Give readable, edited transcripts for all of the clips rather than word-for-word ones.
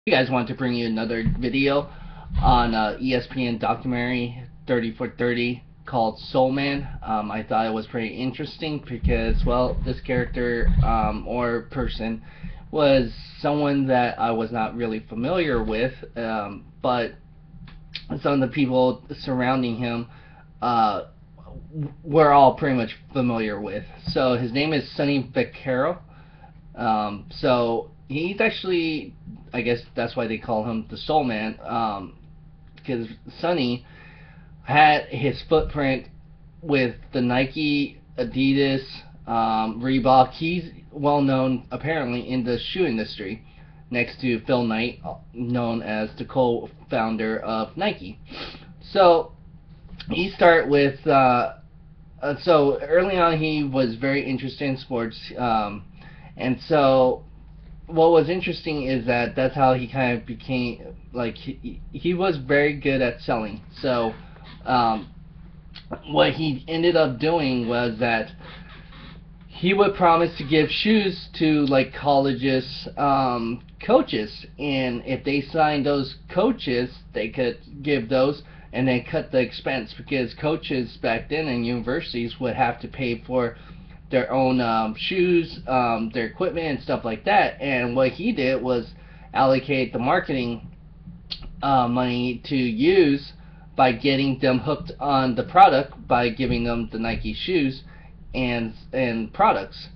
You guys want to bring you another video on ESPN documentary 30 for 30 called Soul Man. I thought it was pretty interesting because, well, this character or person was someone that I was not really familiar with, but some of the people surrounding him we're all pretty much familiar with. So his name is Sonny Vaccaro. So he's actually, I guess that's why they call him the Soul Man, because Sonny had his footprint with the Nike, Adidas, Reebok. He's well known apparently in the shoe industry, next to Phil Knight, known as the co-founder of Nike. So he started with so early on he was very interested in sports, and so what was interesting is that that's how he kind of became, like, he was very good at selling. So what he ended up doing was that he would promise to give shoes to, like, colleges coaches, and if they signed those coaches they could give those and then cut the expense, because coaches back then in universities would have to pay for their own shoes, their equipment and stuff like that. And what he did was allocate the marketing money to use by getting them hooked on the product by giving them the Nike shoes and products.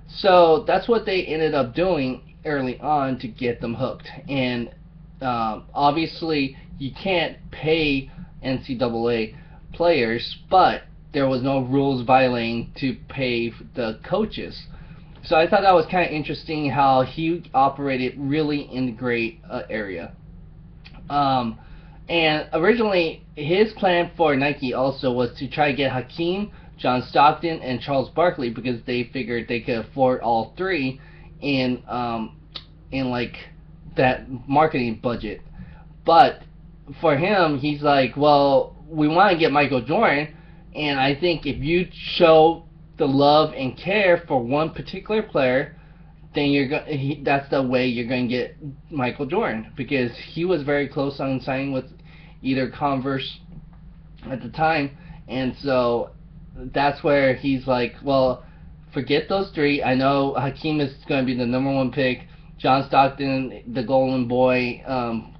So that's what they ended up doing early on to get them hooked. And obviously you can't pay NCAA players, but there was no rules violating to pay the coaches. So I thought that was kind of interesting how he operated really in the gray area. And originally his plan for Nike also was to try to get Hakeem, John Stockton, and Charles Barkley, because they figured they could afford all three in like that marketing budget. But for him, he's like, well, we want to get Michael Jordan, and I think if you show the love and care for one particular player, then that's the way you're going to get Michael Jordan, because he was very close on signing with either Converse at the time. And so that's where he's like, well, forget those three. I know Hakeem is going to be the #1 pick, John Stockton, the golden boy,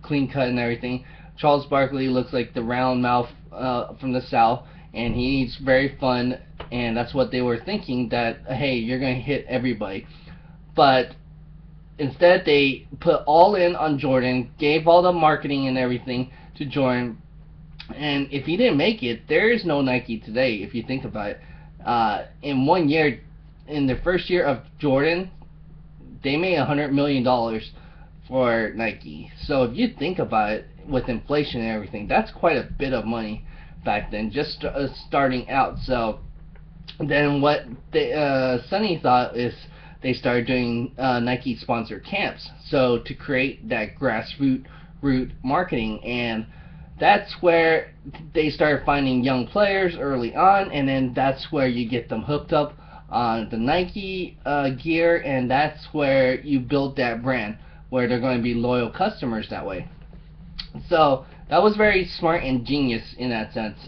clean cut and everything. Charles Barkley looks like the round mouth from the South, and he's very fun, and that's what they were thinking, that, hey, you're going to hit everybody. But instead they put all in on Jordan, gave all the marketing and everything to Jordan, and if he didn't make it, there is no Nike today, if you think about it. In 1 year, in the first year of Jordan, they made $100 million for Nike. So if you think about it, with inflation and everything, that's quite a bit of money back then, just starting out. So then what Sonny thought is they started doing Nike sponsored camps, so to create that grassroots marketing, and that's where they started finding young players early on, and then that's where you get them hooked up on the Nike gear, and that's where you build that brand, where they're going to be loyal customers that way. So that was very smart and genius in that sense,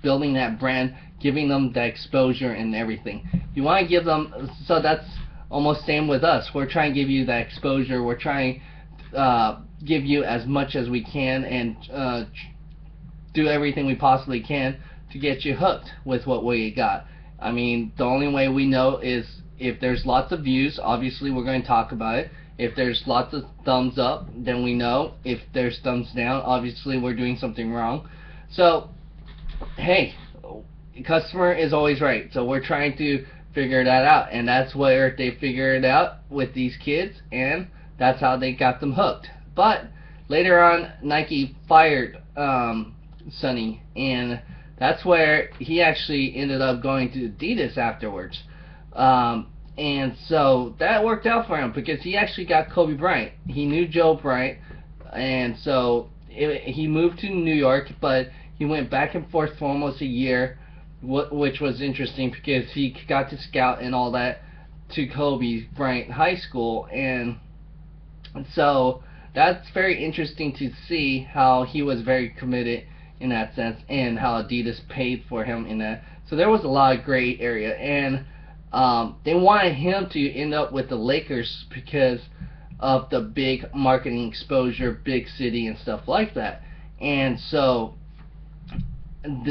building that brand, giving them the exposure and everything. You want to give them, so that's almost same with us. We're trying to give you that exposure. We're trying to give you as much as we can, and do everything we possibly can to get you hooked with what we got. I mean, the only way we know is if there's lots of views, obviously we're going to talk about it. If there's lots of thumbs up, then we know. If there's thumbs down, obviously we're doing something wrong. So, hey, customer is always right. So we're trying to figure that out, and that's where they figure it out with these kids, and that's how they got them hooked. But later on, Nike fired Sonny, and that's where he actually ended up going to Adidas afterwards. And so that worked out for him, because he actually got Kobe Bryant. He knew Joe Bryant, and so he moved to New York, but he went back and forth for almost a year, which was interesting because he got to scout and all that to Kobe Bryant High School. And so that's very interesting to see how he was very committed in that sense, and how Adidas paid for him in that. So there was a lot of gray area, and they wanted him to end up with the Lakers because of the big marketing exposure, big city, and stuff like that. And so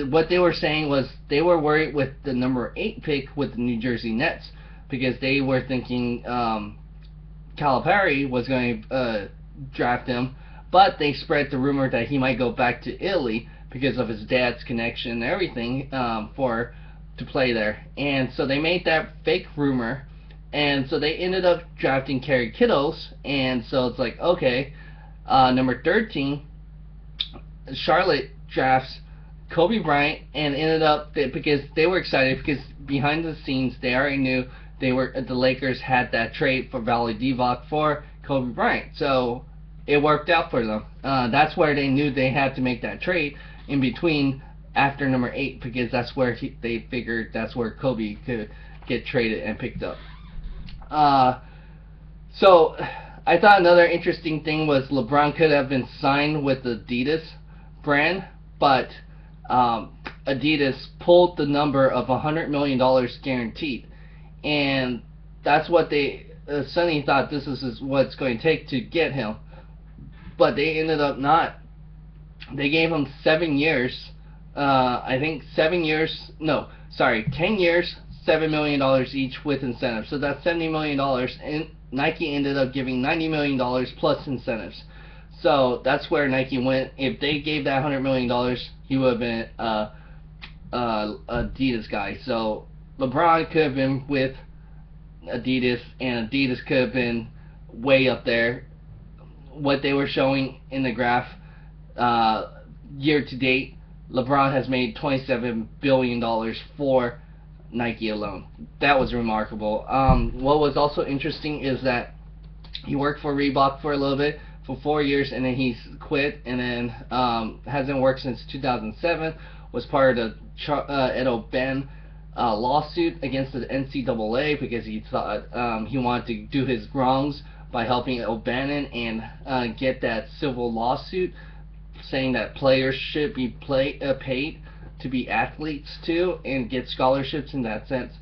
what they were saying was they were worried with the number 8 pick with the New Jersey Nets, because they were thinking Calipari was going to draft him, but they spread the rumor that he might go back to Italy because of his dad's connection and everything to play there. And so they made that fake rumor, and so they ended up drafting Kerry Kittles. And so it's like, okay, number 13, Charlotte drafts Kobe Bryant, and ended up because they were excited, because behind the scenes they already knew the Lakers had that trade for Valley Divac for Kobe Bryant, so it worked out for them. That's where they knew they had to make that trade in between after number 8, because that's where they figured that's where Kobe could get traded and picked up. So I thought another interesting thing was LeBron could have been signed with the Adidas brand, but Adidas pulled the number of $100 million guaranteed, and that's what Sonny thought this is what it's going to take to get him, but they ended up not. They gave him 7 years, I think 10 years, $7 million each with incentives, so that's $70 million, and Nike ended up giving $90 million plus incentives. So that's where Nike went. If they gave that $100 million, he would have been Adidas guy. So LeBron could have been with Adidas, and Adidas could have been way up there. What they were showing in the graph, year to date, LeBron has made $27 billion for Nike alone. That was remarkable. What was also interesting is that he worked for Reebok for a little bit, for 4 years, and then he's quit, and then hasn't worked since 2007. Was part of the Ed O'Bannon lawsuit against the NCAA, because he thought he wanted to do his wrongs by helping O'Bannon and get that civil lawsuit saying that players should be paid to be athletes too and get scholarships in that sense.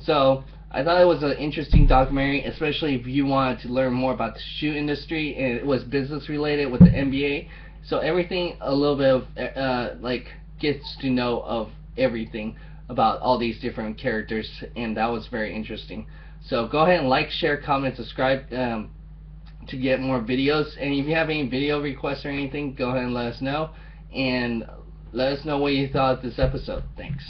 So I thought it was an interesting documentary, especially if you wanted to learn more about the shoe industry, and it was business related with the NBA. So everything, a little bit of gets to know of everything about all these different characters, and that was very interesting. So go ahead and like, share, comment, subscribe to get more videos. And if you have any video requests or anything, go ahead and let us know, and let us know what you thought of this episode. Thanks.